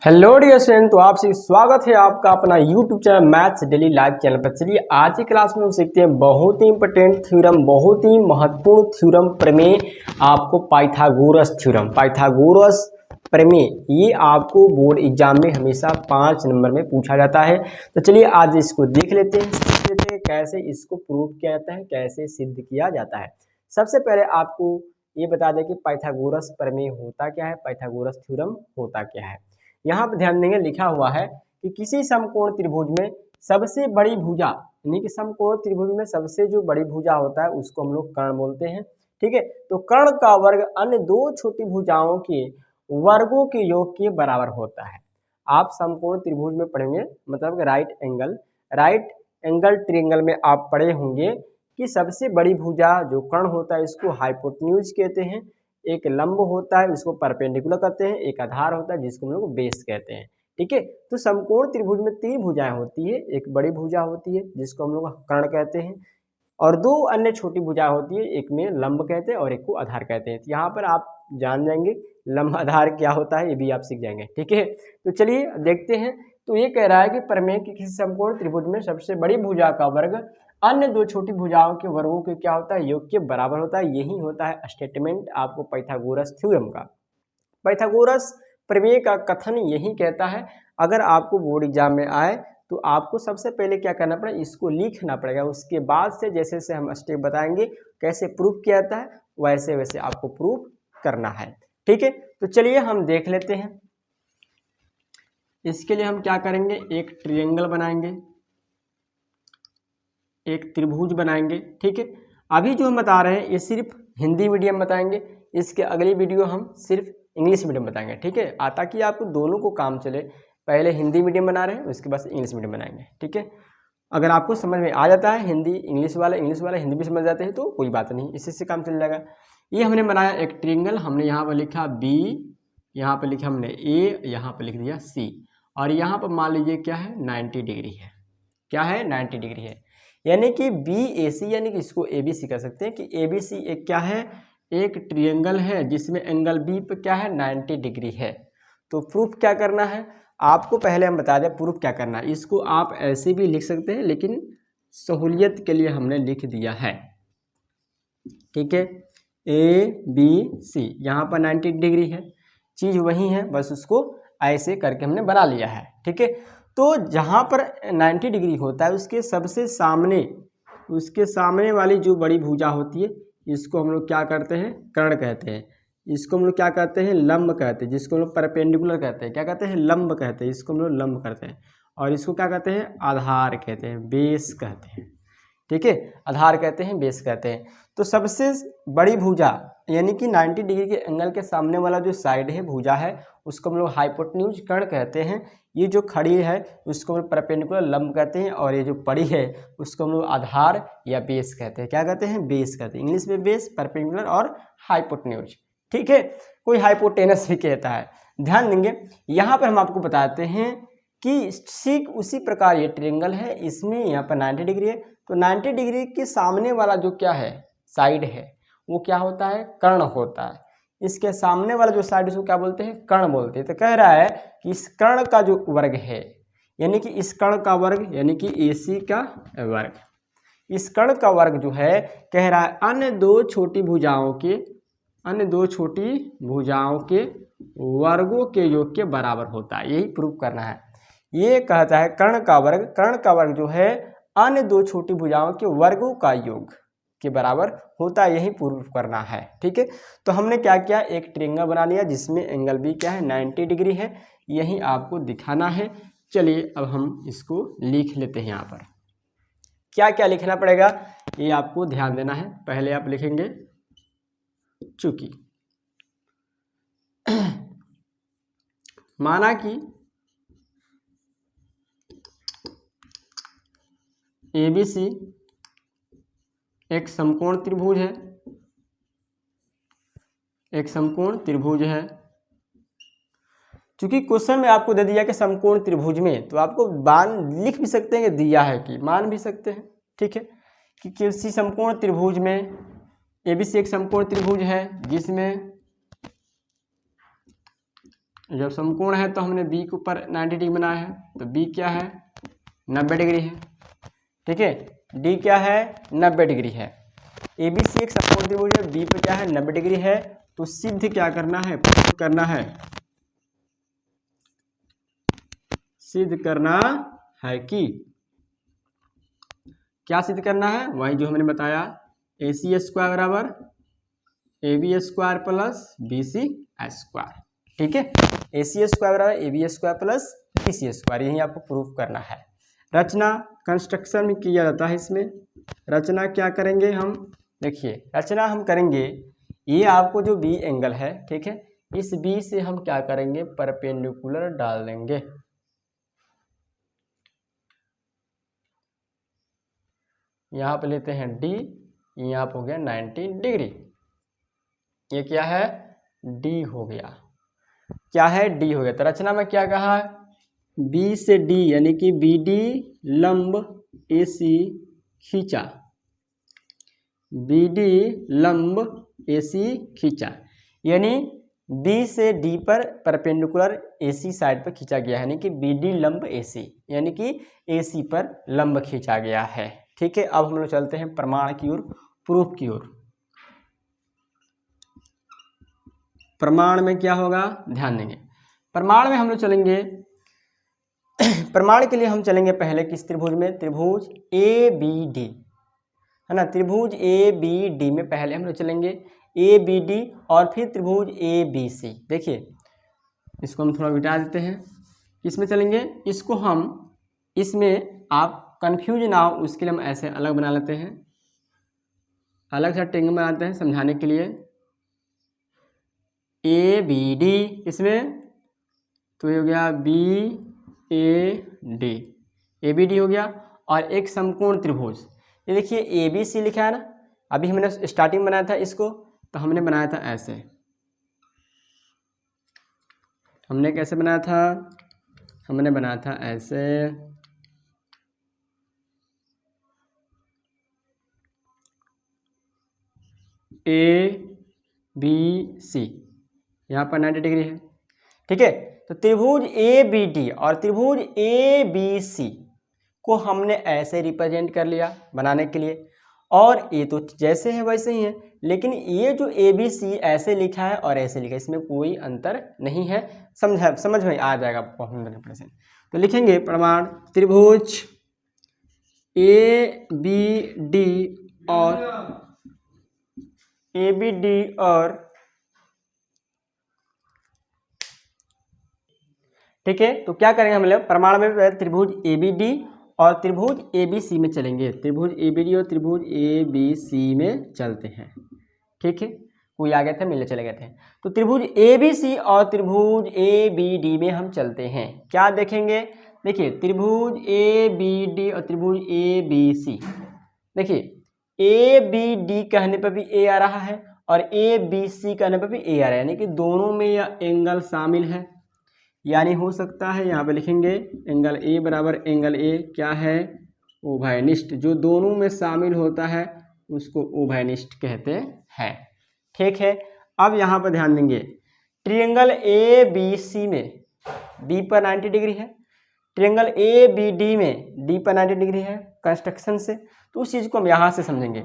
Hello dear student, तो आपसे स्वागत है आपका अपना YouTube channel maths daily live channel पर। चलिए आज की क्लास में हम सीखते हैं बहुत ही इंपॉर्टेंट थ्योरम, बहुत ही महत्वपूर्ण थ्योरम प्रमेय, आपको पाइथागोरस थ्योरम, पाइथागोरस प्रमेय। ये आपको बोर्ड एग्जाम में हमेशा 5 नंबर में पूछा जाता है। तो चलिए आज इसको देख लेते हैं, सीख लेते हैं कैसे इसको प्रूव किया जाता है, कैसे सिद्ध किया जाता है। सबसे पहले आपको ये बता दें कि पाइथागोरस प्रमेय होता क्या है, पाइथागोरस थ्योरम होता क्या है। यहाँ पर ध्यान देंगे, लिखा हुआ है कि किसी समकोण त्रिभुज में सबसे बड़ी भुजा, यानी कि समकोण त्रिभुज में सबसे जो बड़ी भुजा होता है उसको हम लोग कर्ण बोलते हैं। ठीक है, तो कर्ण का वर्ग अन्य दो छोटी भुजाओं के वर्गों के योग के बराबर होता है। आप समकोण त्रिभुज में पढ़ेंगे, मतलब राइट एंगल ट्रायंगल में आप पढ़े होंगे कि सबसे बड़ी भुजा जो कर्ण होता है इसको हाइपोटेन्यूज कहते हैं, एक लंब होता है उसको परपेंडिकुलर कहते हैं, एक आधार होता है जिसको हम लोग बेस कहते हैं। ठीक है, तो समकोण त्रिभुज में 3 भुजाएं होती है, एक बड़ी भुजा होती है जिसको हम लोग कर्ण कहते हैं और 2 अन्य छोटी भुजा होती है, एक में लंब कहते हैं और एक को आधार कहते हैं। तो यहाँ पर आप जान जाएंगे लंब आधार क्या होता है, ये भी आप सीख जाएंगे। ठीक है, तो चलिए देखते हैं। तो ये कह रहा है कि प्रमेय की किसी समकोण त्रिभुज में सबसे बड़ी भुजा का वर्ग अन्य दो छोटी भुजाओं के वर्गों के क्या होता है, योग के बराबर होता है। यही होता है स्टेटमेंट आपको पाइथागोरस थ्योरम का। पाइथागोरस प्रमेय का कथन यही कहता है। अगर आपको बोर्ड एग्जाम में आए तो आपको सबसे पहले क्या करना पड़ेगा, इसको लिखना पड़ेगा। उसके बाद से जैसे जैसे हम स्टेप बताएंगे कैसे प्रूफ किया जाता है, वैसे वैसे आपको प्रूफ करना है। ठीक है, तो चलिए हम देख लेते हैं। इसके लिए हम क्या करेंगे, एक ट्रायंगल बनाएंगे, एक त्रिभुज बनाएंगे। ठीक है, अभी जो हम बता रहे हैं ये सिर्फ हिंदी मीडियम बताएंगे, इसके अगली वीडियो हम सिर्फ इंग्लिश मीडियम बताएंगे। ठीक है, ताकि आपको दोनों को काम चले। पहले हिंदी मीडियम बना रहे हैं, उसके बाद इंग्लिश मीडियम बनाएंगे। ठीक है, अगर आपको समझ में आ जाता है हिंदी इंग्लिश वाला हिंदी भी समझ जाते हैं तो कोई बात नहीं, इसी से काम चल जाएगा। ये हमने बनाया एक ट्रायंगल, हमने यहाँ पर लिखा बी, यहाँ पर लिखा हमने ए, यहाँ पर लिख दिया सी, और यहाँ पर मान लीजिए क्या है 90 डिग्री है। क्या है, 90 डिग्री है, यानी कि बी ए सी, यानी कि इसको ए बी सी कह सकते हैं कि ए बी सी एक क्या है, एक ट्रायंगल है जिसमें एंगल बी पे क्या है 90 डिग्री है। तो प्रूफ क्या करना है आपको, पहले हम बता दें प्रूफ क्या करना है। इसको आप ऐसे भी लिख सकते हैं लेकिन सहूलियत के लिए हमने लिख दिया है। ठीक है, ए बी सी, यहाँ पर 90 डिग्री है, चीज़ वही है, बस उसको ऐसे करके हमने बना लिया है। ठीक है, तो जहाँ पर 90 डिग्री होता है उसके सबसे सामने, उसके सामने वाली जो बड़ी भुजा होती है इसको हम लोग क्या करते हैं, कर्ण कहते हैं। इसको हम लोग क्या कहते हैं, लंब कहते हैं। जिसको हम लोग परपेंडिकुलर कहते हैं, क्या कहते हैं, लंब कहते हैं। इसको हम लोग लंब करते हैं। और इसको क्या कहते हैं, आधार कहते हैं, बेस कहते हैं। ठीक है, आधार कहते हैं, बेस कहते हैं। तो सबसे बड़ी भुजा यानी कि 90 डिग्री के एंगल के सामने वाला जो साइड है, भुजा है, उसको हम लोग हाइपोटेन्यूज कर्ण कहते हैं। ये जो खड़ी है उसको हम लोग परपेंडिकुलर लंब कहते हैं, और ये जो पड़ी है उसको हम लोग आधार या बेस कहते हैं। क्या कहते हैं, बेस कहते हैं। इंग्लिश में बेस, परपेंडिकुलर और हाइपोटेन्यूज। ठीक है, कोई हाइपोटेनस भी कहता है। ध्यान देंगे, यहाँ पर हम आपको बताते हैं कि ठीक उसी प्रकार ये ट्रायंगल है, इसमें यहाँ पर 90 डिग्री है, तो 90 डिग्री के सामने वाला जो क्या है, साइड है, वो क्या होता है, कर्ण होता है। इसके सामने वाला जो साइड उसको क्या बोलते हैं, कर्ण बोलते हैं। तो कह रहा है कि इस कर्ण का जो वर्ग है, यानी कि इस कर्ण का वर्ग, यानी कि AC का वर्ग, इस कर्ण का वर्ग जो है, कह रहा है अन्य दो छोटी भुजाओं के वर्गों के योग के बराबर होता है। यही प्रूफ करना है। ये कहता है कर्ण का वर्ग जो है अन्य दो छोटी भुजाओं के वर्गों का योग के बराबर होता है, यही प्रूफ करना है। ठीक है, तो हमने क्या किया, एक ट्रायंगल बना लिया जिसमें एंगल बी क्या है 90 डिग्री है, यही आपको दिखाना है। चलिए अब हम इसको लिख लेते हैं। यहाँ पर क्या क्या लिखना पड़ेगा ये आपको ध्यान देना है। पहले आप लिखेंगे चूंकि माना कि ABC एक समकोण त्रिभुज है, चूंकि क्वेश्चन में आपको दे दिया कि समकोण त्रिभुज में, तो आपको मान लिख भी सकते हैं कि दिया है कि मान भी सकते हैं। ठीक है, कि किसी समकोण त्रिभुज में ABC एक समकोण त्रिभुज है जिसमें जब समकोण है तो हमने बी के ऊपर 90 डिग्री बनाया है, तो बी क्या है 90 डिग्री है। ठीक है, डी क्या है 90 डिग्री है। ए बी सी एक समकोण त्रिभुज है, बी पे क्या है 90 डिग्री है। तो सिद्ध क्या करना है, प्रूव करना है, सिद्ध करना है कि क्या सिद्ध करना है, वही जो हमने बताया ए सी स्क्वायर बराबर A B square plus B C square. ठीक है, ए सी स्क्वायर बराबर A B square plus B C square, यही आपको प्रूफ करना है। रचना कंस्ट्रक्शन में किया जाता है। इसमें रचना क्या करेंगे हम, देखिए रचना हम करेंगे, ये आपको जो बी एंगल है, ठीक है, इस बी से हम क्या करेंगे परपेंडिकुलर डाल देंगे। यहाँ पे लेते हैं डी, यहाँ पे हो गया 90 डिग्री, ये क्या है डी हो गया, क्या है डी हो गया। तो रचना में क्या कहा, बी से डी यानी कि बी डी लंब ए सी खींचा, बी डी लंब ए सी खींचा, यानी बी से डी पर परपेंडिकुलर ए सी साइड पर खींचा गया है, यानी कि बी डी लंब ए सी, यानी कि ए सी पर लंब खींचा गया है। ठीक है, अब हम लोग चलते हैं प्रमाण की ओर, प्रूफ की ओर। प्रमाण में क्या होगा, ध्यान देंगे, प्रमाण में हम लोग चलेंगे, प्रमाण के लिए हम चलेंगे पहले किस त्रिभुज में, त्रिभुज ए बी डी है ना, त्रिभुज ए बी डी में पहले हम लोग चलेंगे ए बी डी और फिर त्रिभुज ए बी सी। देखिए इसको हम थोड़ा मिटा देते हैं, किसमें चलेंगे, इसको हम इसमें आप कंफ्यूज ना हो उसके लिए हम ऐसे अलग बना लेते हैं, अलग सा ट्रेंगल बनाते हैं समझाने के लिए। ए बी डी इसमें तो ये हो गया B A D, A B D हो गया, और एक समकोण त्रिभुज, ये देखिए ए बी सी लिखा है ना, अभी हमने स्टार्टिंग बनाया था इसको, तो हमने बनाया था ऐसे, हमने कैसे बनाया था, हमने बनाया था ऐसे, ए बी सी, यहाँ पर 90 डिग्री है। ठीक है, तो त्रिभुज ए बी डी और त्रिभुज ए बी सी को हमने ऐसे रिप्रेजेंट कर लिया बनाने के लिए, और ये तो जैसे है वैसे ही है, लेकिन ये जो ए बी सी ऐसे लिखा है और ऐसे लिखा है, इसमें कोई अंतर नहीं है, समझ में आ जाएगा आपको 100%। तो लिखेंगे प्रमाण, त्रिभुज ए बी डी और ए बी डी और, ठीक है, तो क्या करेंगे हम लोग प्रमाण में त्रिभुज ए बी डी और त्रिभुज ए बी सी में चलेंगे, त्रिभुज ए बी डी और त्रिभुज ए बी सी में चलते हैं। ठीक है, कोई आ गए थे मिलने चले गए थे, तो त्रिभुज ए बी सी और त्रिभुज ए बी डी में हम चलते हैं, क्या देखेंगे, देखिए त्रिभुज ए बी डी और त्रिभुज ए बी सी, देखिए ए बी डी कहने पर भी ए आ रहा है और ए बी सी कहने पर भी ए आ रहा है, यानी कि दोनों में यह एंगल शामिल है, यानी हो सकता है यहाँ पे लिखेंगे एंगल ए बराबर एंगल ए क्या है उभयनिष्ठ, जो दोनों में शामिल होता है उसको उभयनिष्ठ कहते हैं। ठीक है, अब यहाँ पर ध्यान देंगे, ट्रायंगल ए बी सी में बी पर 90 डिग्री है, ट्रायंगल ए बी डी में डी पर 90 डिग्री है कंस्ट्रक्शन से, तो उस चीज़ को हम यहाँ से समझेंगे,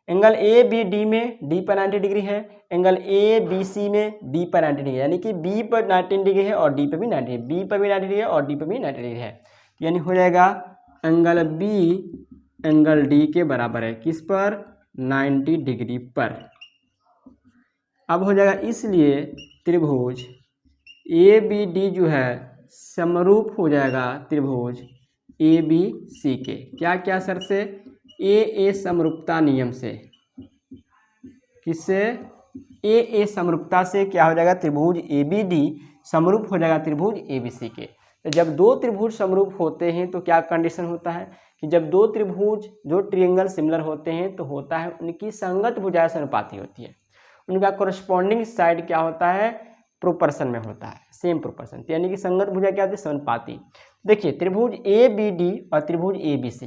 एंगल ए बी डी में डी पर 90 डिग्री है, एंगल ए बी सी में बी पर 90 डिग्री, यानी कि बी पर 90 डिग्री है और डी पर भी 90 डिग्री, बी पर भी 90 डिग्री है और डी पर भी 90 डिग्री है, यानी हो जाएगा एंगल बी एंगल डी के बराबर है, किस पर 90 डिग्री पर। अब हो जाएगा, इसलिए त्रिभुज ए बी डी जो है समरूप हो जाएगा त्रिभुज ए बी सी के, क्या क्या शर्त से, ए समरूपता नियम से, किससे, ए समरूपता से क्या हो जाएगा, त्रिभुज ए बी डी समरूप हो जाएगा त्रिभुज ए बी सी के। तो जब दो त्रिभुज समरूप होते हैं तो क्या कंडीशन होता है कि जब दो त्रिभुज जो ट्रायंगल सिमिलर होते हैं तो होता है उनकी संगत भुजाएं समानुपाती होती है, उनका कोरस्पॉन्डिंग साइड क्या होता है प्रोपर्शन में होता है, सेम प्रोपर्शन, यानी कि संगत भुजा क्या होती है समानुपाती। देखिए त्रिभुज ए बी डी और त्रिभुज ए बी सी,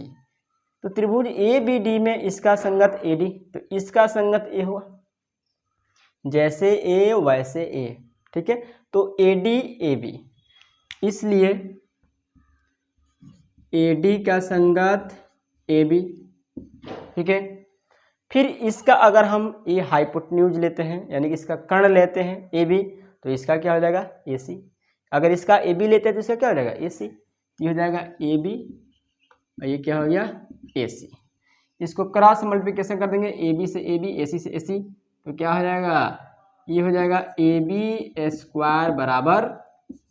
तो त्रिभुज ए बी डी में इसका संगत ए डी, तो इसका संगत ए हुआ, जैसे ए वैसे ए, ठीक है। तो AD AB, इसलिए AD का संगत AB, ठीक है। फिर इसका अगर हम ये हाइपोटेन्यूज लेते हैं यानी कि इसका कर्ण लेते हैं AB, तो इसका क्या हो जाएगा AC। अगर इसका AB लेते हैं तो इसका क्या हो जाएगा AC। ये हो जाएगा AB और ये क्या हो गया AC। इसको क्रॉस मल्टीप्लिकेशन कर देंगे AB से AB, AC से AC, तो क्या हो जाएगा, ये हो जाएगा AB स्क्वायर बराबर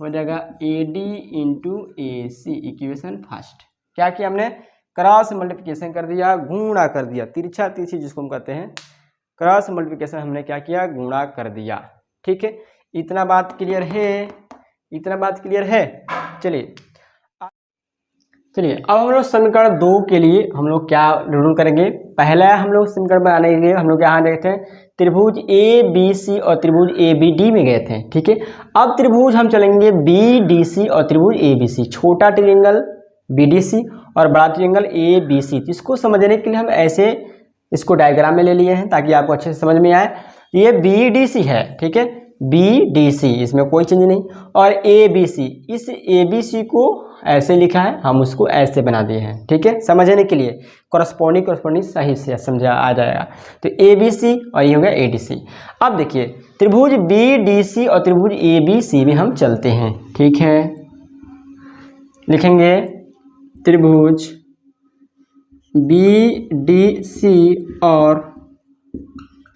हो जाएगा AD into AC। Equation first क्या किया हमने, क्रॉस मल्टीप्लिकेशन कर दिया, गुणा कर दिया, तिरछा तिरछी जिसको हम कहते हैं, क्रॉस मल्टीप्लिकेशन हमने क्या किया, गुणा कर दिया, ठीक है। इतना बात क्लियर है, इतना बात क्लियर है। चलिए अब हम लोग समीकरण 2 के लिए हम लोग क्या रूल करेंगे। पहला हम लोग समीकरण बनाने के लिए हम लोग यहाँ गए थे, त्रिभुज ABC और त्रिभुज ABD में गए थे, ठीक है। अब त्रिभुज हम चलेंगे BDC और त्रिभुज ABC, छोटा ट्रायंगल BDC और बड़ा ट्रायंगल ABC। तो इसको समझने के लिए हम ऐसे इसको डायग्राम में ले लिए हैं ताकि आपको अच्छे से समझ में आए। ये BDC है, ठीक है, BDC, इसमें कोई चेंज नहीं। और ABC, इस ABC को ऐसे लिखा है, हम उसको ऐसे बना दिए हैं, ठीक है, समझने के लिए कॉरस्पॉन्डिंग सही से समझा आ जाएगा। तो ABC और ये हो गया ADC। अब देखिए त्रिभुज BDC और त्रिभुज ABC में हम चलते हैं, ठीक है। लिखेंगे त्रिभुज BDC और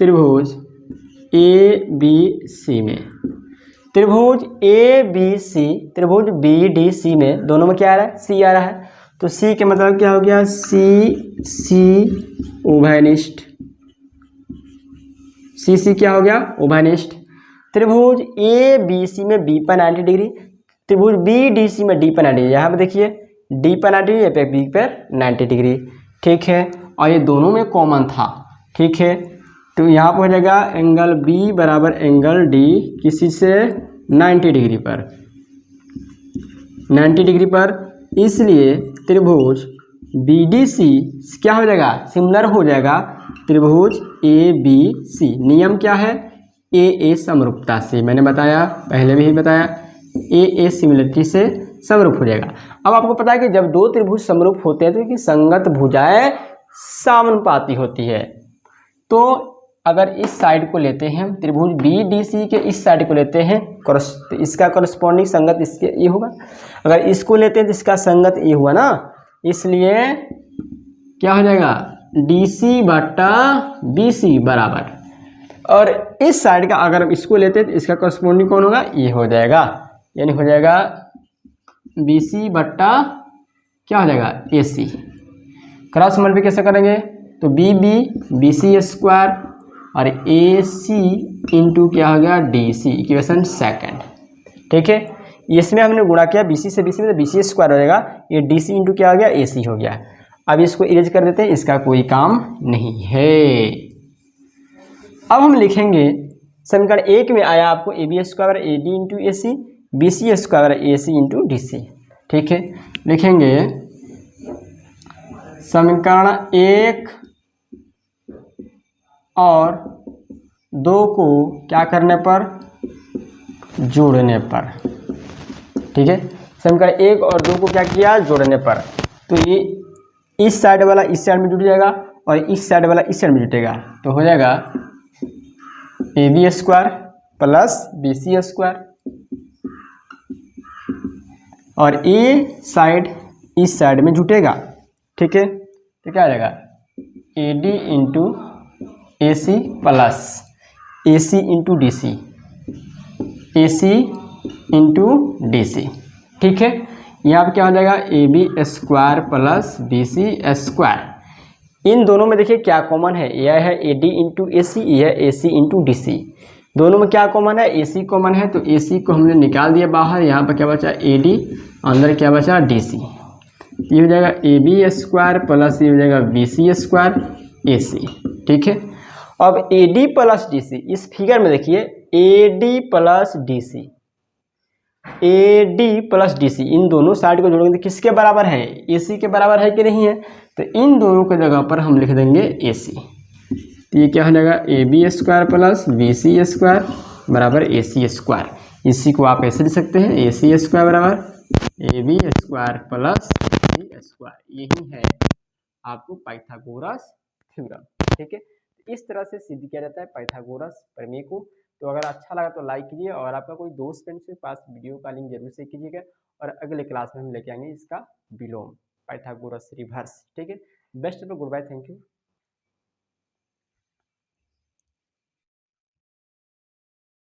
त्रिभुज ABC में, त्रिभुज ABC त्रिभुज BDC में दोनों में क्या आ रहा है, C आ रहा है। तो C के मतलब क्या हो गया, C उभयनिष्ठ, C क्या हो गया, उभयनिष्ठ। त्रिभुज ABC में B पर 90 डिग्री, त्रिभुज BDC में D पर 90 डिग्री। यहाँ पर देखिए D पर 90 डिग्री, पे B पर 90 डिग्री, ठीक है। और ये दोनों में कॉमन था, ठीक है। तो यहाँ पर हो जाएगा एंगल B बराबर एंगल D किसी से 90 डिग्री पर, 90 डिग्री पर, इसलिए त्रिभुज BDC क्या हो जाएगा, सिमिलर हो जाएगा त्रिभुज ABC। नियम क्या है, AA समरूपता से, मैंने बताया पहले भी बताया, AA सिमिलरिटी से समरूप हो जाएगा। अब आपको पता है कि जब दो त्रिभुज समरूप होते हैं तो इनकी संगत भुजाएं समानुपाती होती है। तो अगर इस साइड को लेते हैं हम, त्रिभुज BDC के इस साइड को लेते हैं, तो इसका करस्पॉन्डिंग संगत इसके ये होगा। अगर इसको लेते हैं तो इसका संगत ये हुआ ना, इसलिए क्या हो जाएगा, DC बटा BC बराबर, और इस साइड का अगर इसको लेते हैं तो इसका करस्पॉन्डिंग कौन होगा, ये हो जाएगा, यानी हो जाएगा BC बटा क्या हो जाएगा AC। क्रॉस मल्टीप्लिकेशन करेंगे तो BC स्क्वायर और AC इंटू क्या हो गया DC, इक्वेशन सेकंड, ठीक है। इसमें हमने गुणा किया BC से BC में, तो BC स्क्वायर हो जाएगा, ये DC इंटू क्या हो गया AC हो गया। अब इसको इरेज कर देते हैं, इसका कोई काम नहीं है। अब हम लिखेंगे समीकरण 1 में आया आपको AB square AD into AC, BC square AC into DC, ठीक है। लिखेंगे समीकरण 1 और 2 को क्या करने पर, जोड़ने पर, ठीक है। समीकरण 1 और 2 को क्या किया, जोड़ने पर, तो ये इस साइड वाला इस साइड में जुट जाएगा और इस साइड वाला इस साइड में जुटेगा, तो हो जाएगा AB square plus BC square, और ए साइड इस साइड में जुटेगा, ठीक है। तो क्या आ जाएगा AD into AC plus AC into DC, AC into DC, ठीक है। यहाँ पर क्या हो जाएगा AB square plus BC square. इन दोनों में देखिए क्या कॉमन है, यह है AD इंटू AC, यह है AC इंटू DC। दोनों में क्या कॉमन है, AC कॉमन है, तो AC को हमने निकाल दिया बाहर। यहाँ पर क्या बचा AD, अंदर क्या बचा DC। ये हो जाएगा AB स्क्वायर प्लस ये हो जाएगा BC स्क्वायर AC, ठीक है। अब AD प्लस DC, इस फिगर में देखिए AD plus DC, AD plus DC, इन दोनों साइड को जोड़ेंगे तो किसके बराबर है, AC के बराबर है कि नहीं है। तो इन दोनों के जगह पर हम लिख देंगे AC। तो ये क्या हो जाएगा AB square plus BC square बराबर ए सी स्क्वायर। इसी को आप ऐसे लिख सकते हैं, ए सी स्क्वायर बराबर A B square plus C square. यही है आपको पाइथागोरस थ्योरम। ठीक है, इस तरह से सिद्ध किया जाता है पाइथागोरस प्रमेय को। तो अगर अच्छा लगा तो लाइक कीजिए, और आपका कोई दोस्त फ्रेंड के पास वीडियो का लिंक जरूर से कीजिएगा। और अगले क्लास में हम लेके आएंगे इसका विलोम, पाइथागोरस रिवर्स। ठीक है, best of goodbye, thank you.